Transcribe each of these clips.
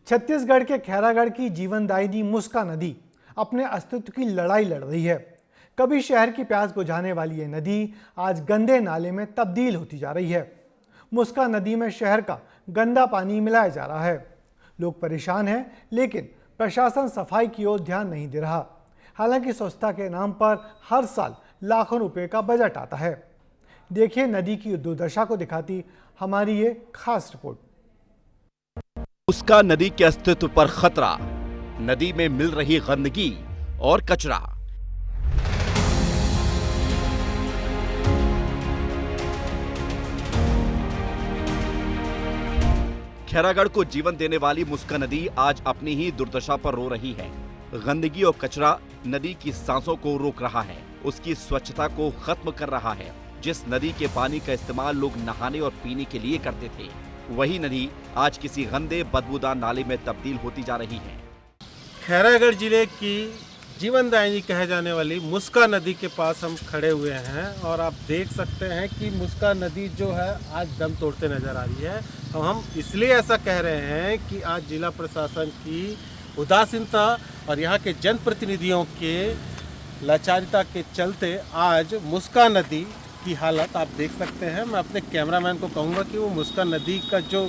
छत्तीसगढ़ के खैरागढ़ की जीवनदायिनी मुस्का नदी अपने अस्तित्व की लड़ाई लड़ रही है। कभी शहर की प्यास बुझाने वाली ये नदी आज गंदे नाले में तब्दील होती जा रही है। मुस्का नदी में शहर का गंदा पानी मिलाया जा रहा है। लोग परेशान हैं, लेकिन प्रशासन सफाई की ओर ध्यान नहीं दे रहा। हालांकि स्वच्छता के नाम पर हर साल लाखों रुपए का बजट आता है। देखिए नदी की दुर्दशा को दिखाती हमारी ये खास रिपोर्ट। मुस्का नदी के अस्तित्व पर खतरा, नदी में मिल रही गंदगी और कचरा। खैरागढ़ को जीवन देने वाली मुस्का नदी आज अपनी ही दुर्दशा पर रो रही है। गंदगी और कचरा नदी की सांसों को रोक रहा है, उसकी स्वच्छता को खत्म कर रहा है। जिस नदी के पानी का इस्तेमाल लोग नहाने और पीने के लिए करते थे, वही नदी आज किसी गंदे बदबूदार नाले में तब्दील होती जा रही है। खैरागढ़ जिले की जीवनदायिनी कहे जाने वाली मुस्का नदी के पास हम खड़े हुए हैं और आप देख सकते हैं कि मुस्का नदी जो है आज दम तोड़ते नजर आ रही है। तो हम इसलिए ऐसा कह रहे हैं कि आज जिला प्रशासन की उदासीनता और यहाँ के जनप्रतिनिधियों के लाचारिता के चलते आज मुस्का नदी की हालत आप देख सकते हैं। मैं अपने कैमरामैन को कहूँगा कि वो मुस्का नदी का जो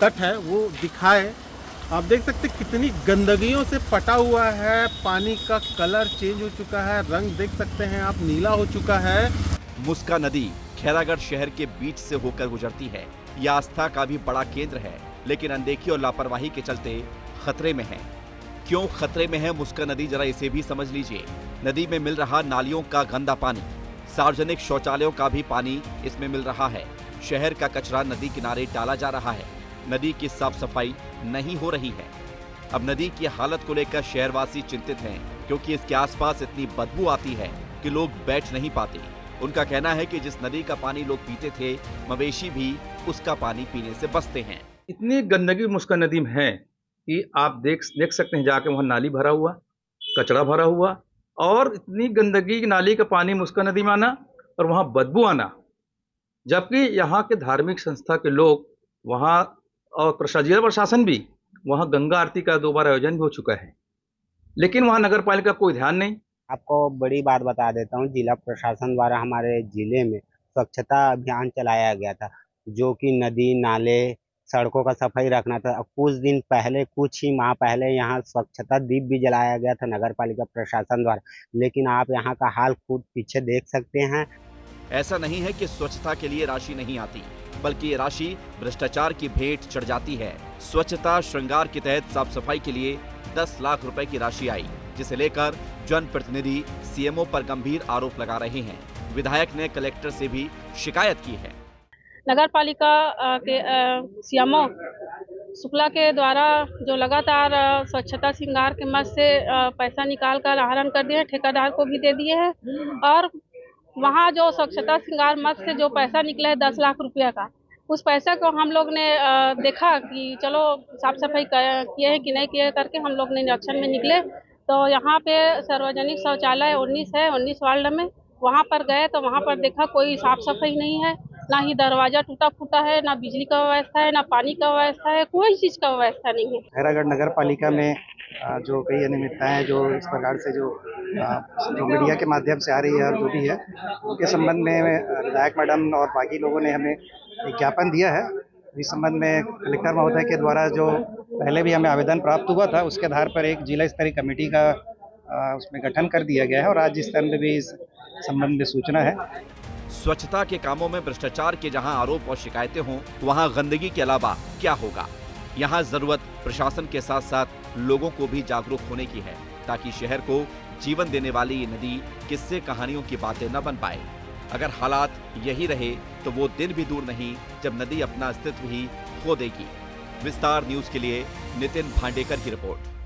तट है वो दिखाए। आप देख सकते हैं कितनी गंदगियों से पटा हुआ है, पानी का कलर चेंज हो चुका है, रंग देख सकते हैं आप नीला हो चुका है। मुस्का नदी खैरागढ़ शहर के बीच से होकर गुजरती है। यह आस्था का भी बड़ा केंद्र है, लेकिन अनदेखी और लापरवाही के चलते खतरे में है। क्यों खतरे में है मुस्का नदी, जरा इसे भी समझ लीजिए। नदी में मिल रहा नालियों का गंदा पानी, सार्वजनिक शौचालयों का भी पानी इसमें मिल रहा है। शहर का कचरा नदी किनारे डाला जा रहा है। नदी की साफ सफाई नहीं हो रही है। अब नदी की हालत को लेकर शहरवासी चिंतित हैं, क्योंकि इसके आसपास इतनी बदबू आती है कि लोग बैठ नहीं पाते। उनका कहना है कि जिस नदी का पानी लोग पीते थे, मवेशी भी उसका पानी पीने से बचते हैं। इतनी गंदगी मुस्का नदी में है कि आप देख सकते हैं, जाके वहाँ नाली भरा हुआ, कचरा भरा हुआ, और इतनी गंदगी नाली का पानी मुस्का नदी में आना और वहाँ बदबू आना। जबकि यहाँ के धार्मिक संस्था के लोग वहाँ और जिला प्रशासन भी वहाँ गंगा आरती का 2 बार आयोजन भी हो चुका है, लेकिन वहाँ नगर पालिका कोई ध्यान नहीं। आपको बड़ी बात बता देता हूँ, जिला प्रशासन द्वारा हमारे जिले में स्वच्छता अभियान चलाया गया था, जो कि नदी नाले सड़कों का सफाई रखना था। कुछ दिन पहले, कुछ ही माह पहले यहाँ स्वच्छता दीप भी जलाया गया था नगर पालिका प्रशासन द्वारा, लेकिन आप यहाँ का हाल खुद पीछे देख सकते हैं। ऐसा नहीं है कि स्वच्छता के लिए राशि नहीं आती, बल्कि ये राशि भ्रष्टाचार की भेंट चढ़ जाती है। स्वच्छता श्रृंगार के तहत साफ सफाई के लिए 10 लाख रुपए की राशि आई, जिसे लेकर जनप्रतिनिधि सीएमओ पर गंभीर आरोप लगा रहे हैं। विधायक ने कलेक्टर से भी शिकायत की है। नगर पालिका के सीएमओ शुक्ला के द्वारा जो लगातार स्वच्छता श्रृंगार के मद से पैसा निकाल कर आहरण कर दिए, ठेकेदार को भी दे दिए हैं। और वहाँ जो स्वच्छता श्रृंगार मद से जो पैसा निकला है 10 लाख रुपया का, उस पैसा को हम लोग ने देखा कि चलो साफ सफाई किए हैं कि नहीं किए करके हम लोग ने निरीक्षण में निकले। तो यहाँ पे सार्वजनिक शौचालय 19 है, 19 वार्ड में। वहाँ पर गए तो वहाँ पर देखा कोई साफ सफाई नहीं है, ना ही दरवाजा टूटा फूटा है, ना बिजली का व्यवस्था है, ना पानी का व्यवस्था है, कोई चीज का व्यवस्था नहीं है। खैरागढ़ नगर पालिका में जो कई अनियमितताएं जो इस प्रकार से जो मीडिया के माध्यम से आ रही है और जो भी है, उसके संबंध में विधायक मैडम और बाकी लोगों ने हमें एक ज्ञापन दिया है। इस संबंध में कलेक्टर महोदय के द्वारा जो पहले भी हमें आवेदन प्राप्त हुआ था, उसके आधार पर एक जिला स्तरीय कमेटी का उसमें गठन कर दिया गया है और आज जिस तरह भी इस संबंध में सूचना है। स्वच्छता के कामों में भ्रष्टाचार के जहां आरोप और शिकायतें हों, वहां गंदगी के अलावा क्या होगा? यहां जरूरत प्रशासन के साथ साथ लोगों को भी जागरूक होने की है, ताकि शहर को जीवन देने वाली ये नदी किस्से कहानियों की बातें न बन पाए। अगर हालात यही रहे तो वो दिन भी दूर नहीं जब नदी अपना अस्तित्व ही खो देगी। विस्तार न्यूज के लिए नितिन भांडेकर की रिपोर्ट।